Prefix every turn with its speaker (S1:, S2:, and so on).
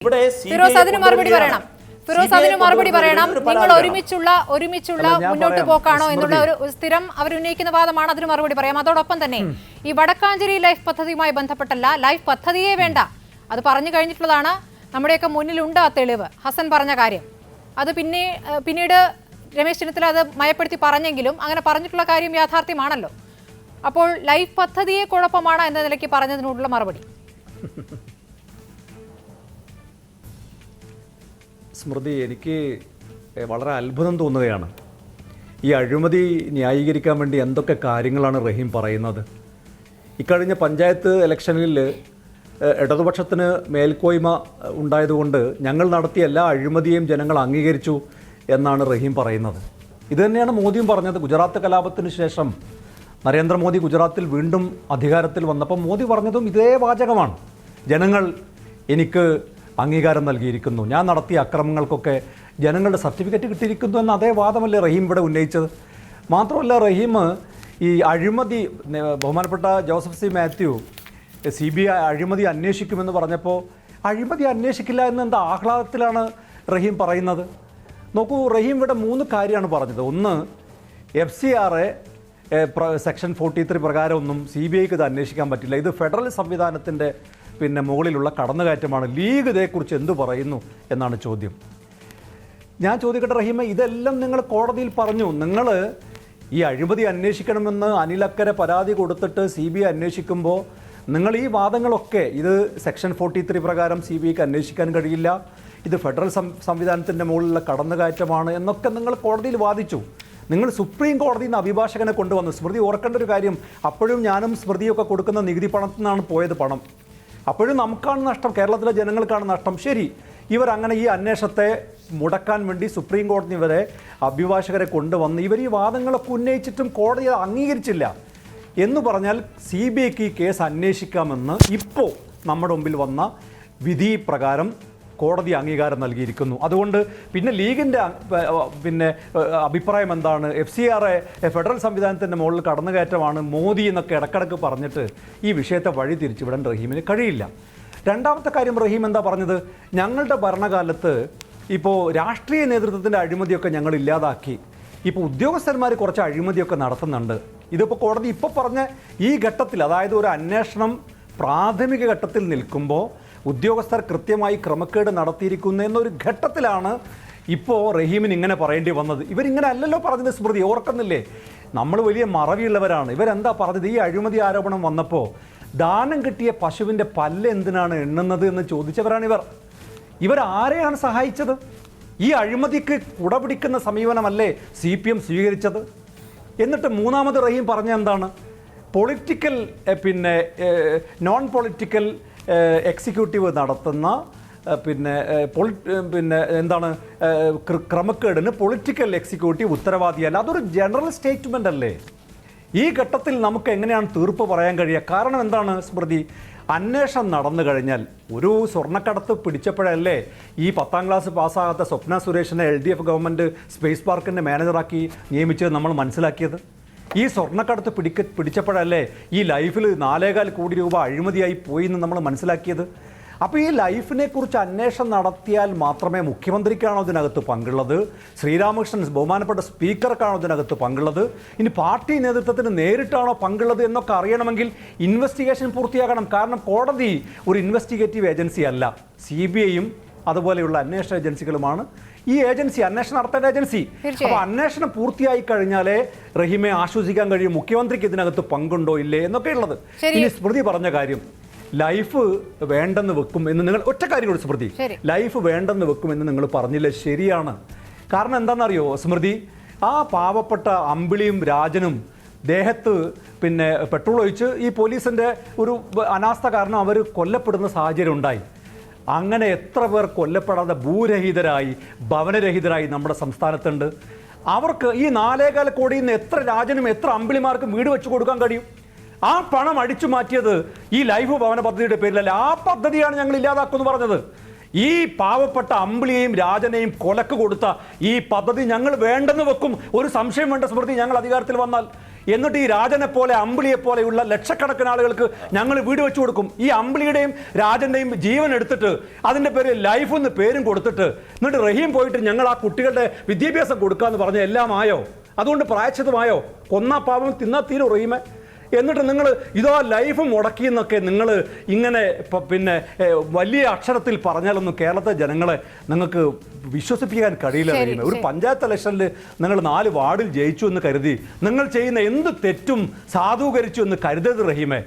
S1: ഫിറോസ് അതിന് മറുപടി പറയണം. നിങ്ങൾ ഒരുമിച്ചുള്ള മുന്നോട്ട് പോക്കാണോ എന്നുള്ള ഒരു സ്ഥിരം അവർ ഉന്നയിക്കുന്ന വാദമാണ്. അതിന് മറുപടി പറയാം. അതോടൊപ്പം തന്നെ ഈ വടക്കാഞ്ചേരി ലൈഫ് പദ്ധതിയുമായി ബന്ധപ്പെട്ടല്ല, ലൈഫ് പദ്ധതിയെ വേണ്ട, അത് പറഞ്ഞു കഴിഞ്ഞിട്ടുള്ളതാണ്. നമ്മുടെയൊക്കെ മുന്നിലുണ്ട് ആ തെളിവ്. ഹസൻ പറഞ്ഞ കാര്യം അത് പിന്നീട് രമേശ് ചെന്നിത്തല അത് മയപ്പെടുത്തി പറഞ്ഞെങ്കിലും അങ്ങനെ പറഞ്ഞിട്ടുള്ള കാര്യം യാഥാർത്ഥ്യമാണല്ലോ. അപ്പോൾ ലൈഫ് പദ്ധതിയെ കുഴപ്പമാണ് എന്ന നിലയ്ക്ക് പറഞ്ഞതിനോടുള്ള മറുപടി.
S2: സ്മൃതി, എനിക്ക് വളരെ അത്ഭുതം തോന്നുകയാണ്. ഈ അഴിമതി ന്യായീകരിക്കാൻ വേണ്ടി എന്തൊക്കെ കാര്യങ്ങളാണ് റഹീം പറയുന്നത്. ഇക്കഴിഞ്ഞ പഞ്ചായത്ത് ഇലക്ഷനിൽ ഇടതുപക്ഷത്തിന് മേൽക്കോയ്മ ഉണ്ടായതുകൊണ്ട് ഞങ്ങൾ നടത്തിയ എല്ലാ അഴിമതിയെയും ജനങ്ങൾ അംഗീകരിച്ചു എന്നാണ് റഹീം പറയുന്നത്. ഇത് തന്നെയാണ് മോദിയും പറഞ്ഞത്. ഗുജറാത്ത് കലാപത്തിന് ശേഷം നരേന്ദ്രമോദി ഗുജറാത്തിൽ വീണ്ടും അധികാരത്തിൽ വന്നപ്പോൾ മോദി പറഞ്ഞതും ഇതേ വാചകമാണ്. ജനങ്ങൾ എനിക്ക് അംഗീകാരം നൽകിയിരിക്കുന്നു, ഞാൻ നടത്തിയ അക്രമങ്ങൾക്കൊക്കെ ജനങ്ങളുടെ സർട്ടിഫിക്കറ്റ് കിട്ടിയിരിക്കുന്നു എന്ന അതേ വാദമല്ലേ റഹീം ഇവിടെ ഉന്നയിച്ചത്. മാത്രമല്ല, റഹീം ഈ അഴിമതി, ബഹുമാനപ്പെട്ട ജോസഫ് സി മാത്യു CBI അഴിമതി അന്വേഷിക്കുമെന്ന് പറഞ്ഞപ്പോൾ അഴിമതി അന്വേഷിക്കില്ല എന്ന് എന്താ ആഹ്ലാദത്തിലാണ് റഹീം പറയുന്നത്. നോക്കൂ, റഹീം ഇവിടെ 3 കാര്യമാണ് പറഞ്ഞത്. ഒന്ന്, FCR സെക്ഷൻ 43 പ്രകാരമൊന്നും CBIക്ക് ഇത് അന്വേഷിക്കാൻ പറ്റില്ല, ഇത് ഫെഡറൽ സംവിധാനത്തിൻ്റെ മുകളിലുള്ള കടന്നുകയറ്റമാണ്, ലീഗ് ഇതേക്കുറിച്ച് എന്തു പറയുന്നു എന്നാണ് ചോദ്യം. ഞാൻ ചോദിക്കട്ടെ റഹീമെ, ഇതെല്ലാം നിങ്ങൾ കോടതിയിൽ പറഞ്ഞു. നിങ്ങൾ ഈ അഴിമതി അന്വേഷിക്കണമെന്ന് അനിലക്കര പരാതി കൊടുത്തിട്ട് CBI അന്വേഷിക്കുമ്പോൾ നിങ്ങൾ ഈ വാദങ്ങളൊക്കെ, ഇത് സെക്ഷൻ 43 പ്രകാരം CBIക്ക് അന്വേഷിക്കാൻ കഴിയില്ല, ഇത് ഫെഡറൽ സംവിധാനത്തിൻ്റെ മുകളിലുള്ള കടന്നുകയറ്റമാണ് എന്നൊക്കെ നിങ്ങൾ കോടതിയിൽ വാദിച്ചു. നിങ്ങൾ സുപ്രീം കോടതിയിൽ നിന്ന് അഭിഭാഷകനെ കൊണ്ടുവന്നു. സ്മൃതി ഓർക്കേണ്ട ഒരു കാര്യം, അപ്പോഴും ഞാനും സ്മൃതിയൊക്കെ കൊടുക്കുന്ന നികുതി പണത്തിൽ നിന്നാണ് പോയത് പണം. അപ്പോഴും നമുക്കാണ് നഷ്ടം, കേരളത്തിലെ ജനങ്ങൾക്കാണ് നഷ്ടം. ശരി, ഇവരങ്ങനെ ഈ അന്വേഷണത്തെ മുടക്കാൻ വേണ്ടി സുപ്രീം കോടതി വരെ അഭിഭാഷകരെ കൊണ്ടുവന്ന് ഇവർ ഈ വാദങ്ങളൊക്കെ ഉന്നയിച്ചിട്ടും കോടതി അംഗീകരിച്ചില്ല എന്ന് പറഞ്ഞാൽ CBIക്ക് ഈ കേസ് അന്വേഷിക്കാമെന്ന് ഇപ്പോൾ നമ്മുടെ മുമ്പിൽ വന്ന വിധി പ്രകാരം കോടതി അംഗീകാരം നൽകിയിരിക്കുന്നു. അതുകൊണ്ട് ലീഗിൻ്റെ അഭിപ്രായം എന്താണ്? FCR ഫെഡറൽ സംവിധാനത്തിൻ്റെ മുകളിൽ കടന്നുകയറ്റമാണ് മോദി എന്നൊക്കെ ഇടക്കിടക്ക് പറഞ്ഞിട്ട് ഈ വിഷയത്തെ വഴി തിരിച്ചുവിടാൻ റഹീമിന് കഴിയില്ല. രണ്ടാമത്തെ കാര്യം റഹീം എന്താ പറഞ്ഞത്? ഞങ്ങളുടെ ഭരണകാലത്ത് ഇപ്പോൾ രാഷ്ട്രീയ നേതൃത്വത്തിൻ്റെ അഴിമതിയൊക്കെ ഞങ്ങൾ ഇല്ലാതാക്കി, ഇപ്പോൾ ഉദ്യോഗസ്ഥന്മാർ കുറച്ച് അഴിമതിയൊക്കെ നടത്തുന്നുണ്ട്. ഇതിപ്പോൾ കോടതി ഇപ്പോൾ പറഞ്ഞ ഈ ഘട്ടത്തിൽ, അതായത് ഒരു അന്വേഷണം പ്രാഥമിക ഘട്ടത്തിൽ നിൽക്കുമ്പോൾ ഉദ്യോഗസ്ഥർ കൃത്യമായി ക്രമക്കേട് നടത്തിയിരിക്കുന്നു എന്നൊരു ഘട്ടത്തിലാണ് ഇപ്പോൾ റഹീമിന് ഇങ്ങനെ പറയേണ്ടി വന്നത്. ഇവരിങ്ങനെ അല്ലല്ലോ പറഞ്ഞത്. സ്മൃതി ഓർക്കുന്നില്ലേ? നമ്മൾ വലിയ മറവിയുള്ളവരാണ്. ഇവരെന്താ പറഞ്ഞത്? ഈ അഴിമതി ആരോപണം വന്നപ്പോൾ ദാനം കിട്ടിയ പശുവിൻ്റെ പല്ല് എന്തിനാണ് എണ്ണുന്നത് എന്ന് ചോദിച്ചവരാണ് ഇവർ ആരെയാണ് സഹായിച്ചത്? ഈ അഴിമതിക്ക് കുടപിടിക്കുന്ന സമീപനമല്ലേ CPM സ്വീകരിച്ചത്? എന്നിട്ട് മൂന്നാമത് റഹീം പറഞ്ഞ എന്താണ്? പൊളിറ്റിക്കൽ നോൺ പൊളിറ്റിക്കൽ എക്സിക്യൂട്ടീവ് നടത്തുന്ന എന്താണ് ക്രമക്കേടിന് പൊളിറ്റിക്കൽ എക്സിക്യൂട്ടീവ് ഉത്തരവാദിയല്ല. അതൊരു ജനറൽ സ്റ്റേറ്റ്മെൻ്റ് അല്ലേ? ഈ ഘട്ടത്തിൽ നമുക്ക് എങ്ങനെയാണ് തീർപ്പ് പറയാൻ കഴിയുക? കാരണം എന്താണ് സ്മൃതി? അന്വേഷണം നടന്നു കഴിഞ്ഞാൽ, ഒരു സ്വർണ്ണക്കടത്ത് പിടിച്ചപ്പോഴല്ലേ ഈ 10ാം ക്ലാസ് പാസ്സാകാത്ത സ്വപ്ന സുരേഷിനെ LDF ഗവൺമെൻറ് സ്പേസ് പാർക്കിൻ്റെ മാനേജറാക്കി നിയമിച്ചത് നമ്മൾ മനസ്സിലാക്കിയത്? ഈ സ്വർണ്ണക്കടത്ത് പിടിച്ചപ്പോഴല്ലേ ഈ ലൈഫിൽ 4.25 കോടി രൂപ അഴിമതിയായി പോയി എന്ന് നമ്മൾ മനസ്സിലാക്കിയത്? അപ്പോൾ ഈ ലൈഫിനെ കുറിച്ച് അന്വേഷണം നടത്തിയാൽ മാത്രമേ മുഖ്യമന്ത്രിക്കാണോ ഇതിനകത്ത് പങ്കുള്ളത്, ശ്രീരാമകൃഷ്ണൻ ബഹുമാനപ്പെട്ട സ്പീക്കർക്കാണോ ഇതിനകത്ത് പങ്കുള്ളത്, ഇനി പാർട്ടി നേതൃത്വത്തിന് നേരിട്ടാണോ പങ്കുള്ളത് എന്നൊക്കെ അറിയണമെങ്കിൽ ഇൻവെസ്റ്റിഗേഷൻ പൂർത്തിയാകണം. കാരണം കോടതി ഒരു ഇൻവെസ്റ്റിഗേറ്റീവ് ഏജൻസി അല്ല. CBIയും അതുപോലെയുള്ള അന്വേഷണ ഏജൻസികളുമാണ് ഈ ഏജൻസി, അന്വേഷണം നടത്തേണ്ട ഏജൻസി. അപ്പോൾ അന്വേഷണം പൂർത്തിയായി കഴിഞ്ഞാലേ റഹീമെ ആശ്വസിക്കാൻ കഴിയും മുഖ്യമന്ത്രിക്ക് ഇതിനകത്ത് പങ്കുണ്ടോ ഇല്ലേ എന്നൊക്കെ ഉള്ളത്. ഇനി സ്മൃതി പറഞ്ഞ കാര്യം, ലൈഫ് വേണ്ടെന്ന് വെക്കും എന്ന് നിങ്ങൾ ഒറ്റ കാര്യം കൂടി സ്മൃതി, ലൈഫ് വേണ്ടെന്ന് വെക്കും എന്ന് നിങ്ങൾ പറഞ്ഞില്ലേ? ശരിയാണ്. കാരണം എന്താണെന്നറിയോ സ്മൃതി? ആ പാവപ്പെട്ട അമ്പിളിയും രാജനും ദേഹത്ത് പെട്രോൾ ഒഴിച്ച് ഈ പോലീസിൻ്റെ ഒരു അനാസ്ഥ കാരണം അവർ കൊല്ലപ്പെടുന്ന സാഹചര്യം ഉണ്ടായി. അങ്ങനെ എത്ര പേർ കൊല്ലപ്പെടാതെ ഭൂരഹിതരായി, ഭവനരഹിതരായി നമ്മുടെ സംസ്ഥാനത്തുണ്ട്. അവർക്ക് ഈ 4.25 കോടിയിൽ നിന്ന് എത്ര രാജനും എത്ര അമ്പിളിമാർക്കും വീട് വെച്ച് കൊടുക്കാൻ കഴിയും? ആ പണം അടിച്ചു മാറ്റിയത് ഈ ലൈഫ് ഭവന പദ്ധതിയുടെ പേരിലല്ല. ആ പദ്ധതിയാണ് ഞങ്ങൾ ഇല്ലാതാക്കുമെന്ന് പറഞ്ഞത്. ഈ പാവപ്പെട്ട അമ്പിളിയെയും രാജനെയും കൊലക്ക് കൊടുത്ത ഈ പദ്ധതി ഞങ്ങൾ വേണ്ടെന്ന് വെക്കും. ഒരു സംശയം വേണ്ട സ്മൃതി, ഞങ്ങൾ അധികാരത്തിൽ വന്നാൽ എന്നിട്ട് ഈ രാജനെ പോലെ അമ്പിളിയെ പോലെയുള്ള ലക്ഷക്കണക്കിന് ആളുകൾക്ക് ഞങ്ങൾ വീട് വെച്ചു കൊടുക്കും. ഈ അമ്പിളിയുടെയും രാജന്റെയും ജീവൻ എടുത്തിട്ട് അതിന്റെ പേര് ലൈഫ് എന്ന് പേരും കൊടുത്തിട്ട് എന്നിട്ട് റഹീം പോയിട്ട് ഞങ്ങൾ ആ കുട്ടികളുടെ വിദ്യാഭ്യാസം കൊടുക്കാന്ന് പറഞ്ഞ എല്ലാം ആയോ? അതുകൊണ്ട് പ്രായശ്ചിത്തമായോ? കൊന്നാ പാപം തിന്നാ തീരും റഹീമെ. എന്നിട്ട് നിങ്ങൾ ഇതോ ലൈഫ് മുടക്കി എന്നൊക്കെ നിങ്ങൾ ഇങ്ങനെ പിന്നെ വലിയ അക്ഷരത്തിൽ പറഞ്ഞാലൊന്നും കേരളത്തെ ജനങ്ങളെ നിങ്ങൾക്ക് വിശ്വസിപ്പിക്കാൻ കഴിയില്ല റഹീമെ. ഒരു പഞ്ചായത്ത് ഇലക്ഷനിൽ നിങ്ങൾ 4 വാർഡിൽ ജയിച്ചു എന്ന് കരുതി നിങ്ങൾ ചെയ്യുന്ന എന്ത് തെറ്റും സാധൂകരിച്ചു എന്ന് കരുതരുത് റഹീമെ.